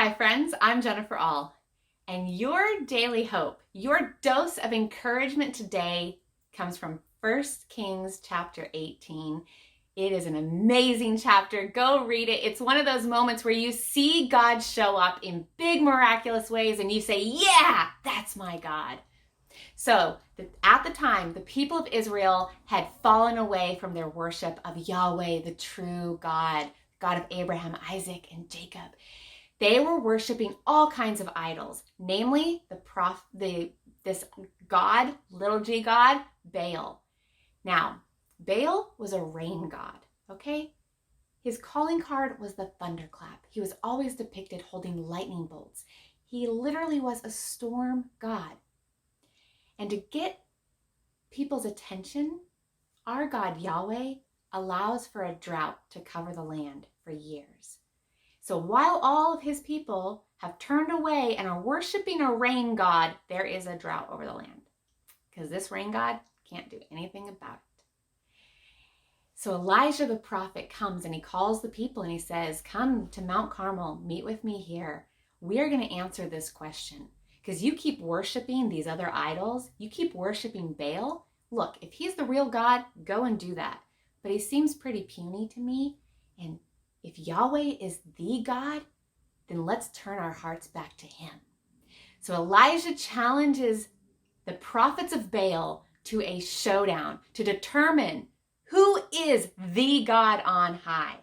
Hi friends, I'm Jennifer All, and your daily hope, your dose of encouragement today comes from 1 Kings chapter 18. It is an amazing chapter. Go read it. It's one of those moments where you see God show up in big miraculous ways and you say, yeah, that's my God. So at the time, the people of Israel had fallen away from their worship of Yahweh, the true God, God of Abraham, Isaac, and Jacob. They were worshiping all kinds of idols, namely this god, little g god, Baal. Now, Baal was a rain god, okay? His calling card was the thunderclap. He was always depicted holding lightning bolts. He literally was a storm god. And to get people's attention, our God Yahweh allows for a drought to cover the land for years. So while all of his people have turned away and are worshiping a rain god, there is a drought over the land because this rain god can't do anything about it. So Elijah the prophet comes and he calls the people and he says, come to Mount Carmel, meet with me here. We are going to answer this question because you keep worshiping these other idols. You keep worshiping Baal. Look, if he's the real God, go and do that. But he seems pretty puny to me, and if Yahweh is the God, then let's turn our hearts back to him. So Elijah challenges the prophets of Baal to a showdown to determine who is the God on high.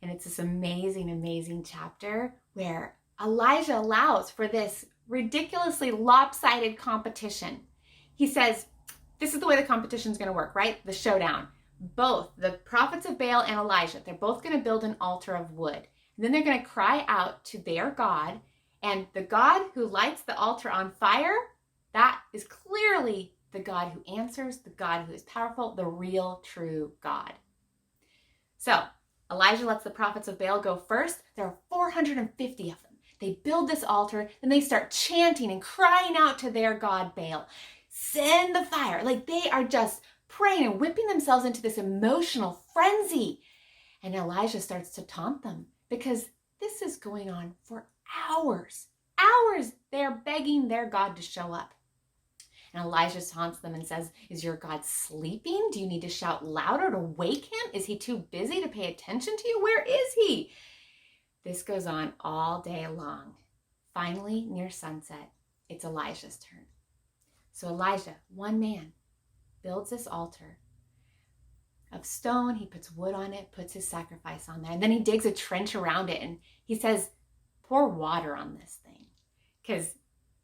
And it's this amazing, amazing chapter where Elijah allows for this ridiculously lopsided competition. He says, this is the way the competition is going to work, right? The showdown. Both the prophets of Baal and Elijah, they're both going to build an altar of wood. And then they're going to cry out to their God. And the God who lights the altar on fire, that is clearly the God who answers, the God who is powerful, the real, true God. So Elijah lets the prophets of Baal go first. There are 450 of them. They build this altar, then they start chanting and crying out to their God Baal. Send the fire. Like they are just praying and whipping themselves into this emotional frenzy. And Elijah starts to taunt them because this is going on for hours. Hours they're begging their God to show up. And Elijah taunts them and says, is your God sleeping? Do you need to shout louder to wake him? Is he too busy to pay attention to you? Where is he? This goes on all day long. Finally, near sunset, it's Elijah's turn. So Elijah, one man, builds this altar of stone. He puts wood on it, puts his sacrifice on there, and then he digs a trench around it, and he says, pour water on this thing. Because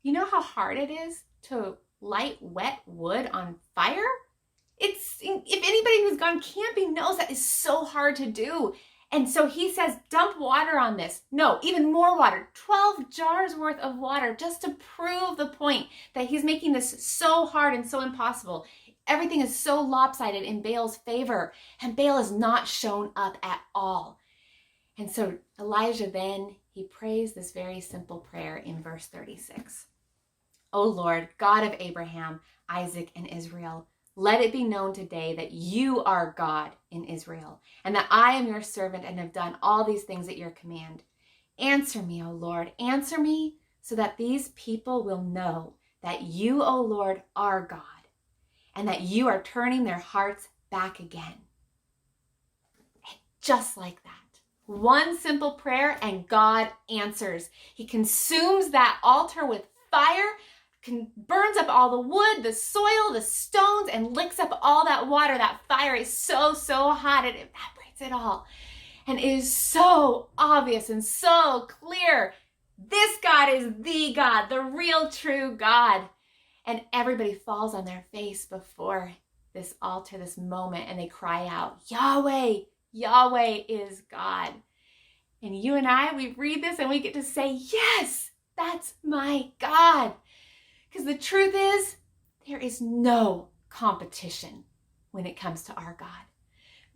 you know how hard it is to light wet wood on fire? If anybody who's gone camping knows that is so hard to do. And so he says, dump water on this. No, even more water, 12 jars worth of water, just to prove the point that he's making this so hard and so impossible. Everything is so lopsided in Baal's favor, and Baal has not shown up at all. And so Elijah then, he prays this very simple prayer in verse 36. O Lord, God of Abraham, Isaac, and Israel, let it be known today that you are God in Israel, and that I am your servant and have done all these things at your command. Answer me, O Lord, answer me, so that these people will know that you, O Lord, are God, and that you are turning their hearts back again. And just like that, one simple prayer and God answers. He consumes that altar with fire, burns up all the wood, the soil, the stones, and licks up all that water. That fire is so hot, it evaporates it all. And it is so obvious and so clear. This God is the God, the real true God. And everybody falls on their face before this altar, this moment, and they cry out, Yahweh, Yahweh is God. And you and I, we read this and we get to say, yes, that's my God. Because the truth is, there is no competition when it comes to our God.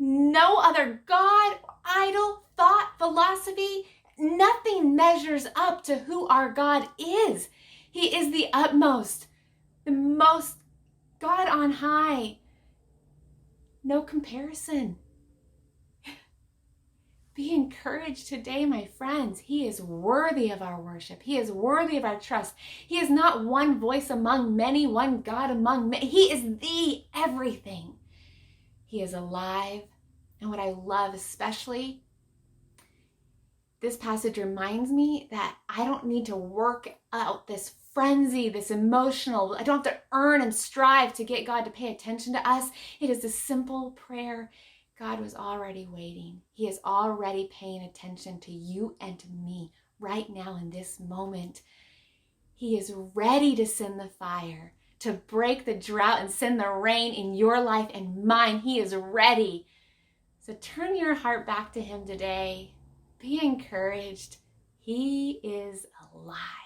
No other God, idol, thought, philosophy, nothing measures up to who our God is. He is the utmost, the most God on high. No comparison. Be encouraged today, my friends. He is worthy of our worship. He is worthy of our trust. He is not one voice among many, one God among many. He is the everything. He is alive. And what I love especially, this passage reminds me that I don't need to work out this frenzy, this emotional, I don't have to earn and strive to get God to pay attention to us. It is a simple prayer. God was already waiting. He is already paying attention to you and to me right now in this moment. He is ready to send the fire, to break the drought and send the rain in your life and mine. He is ready. So turn your heart back to him today. Be encouraged. He is alive.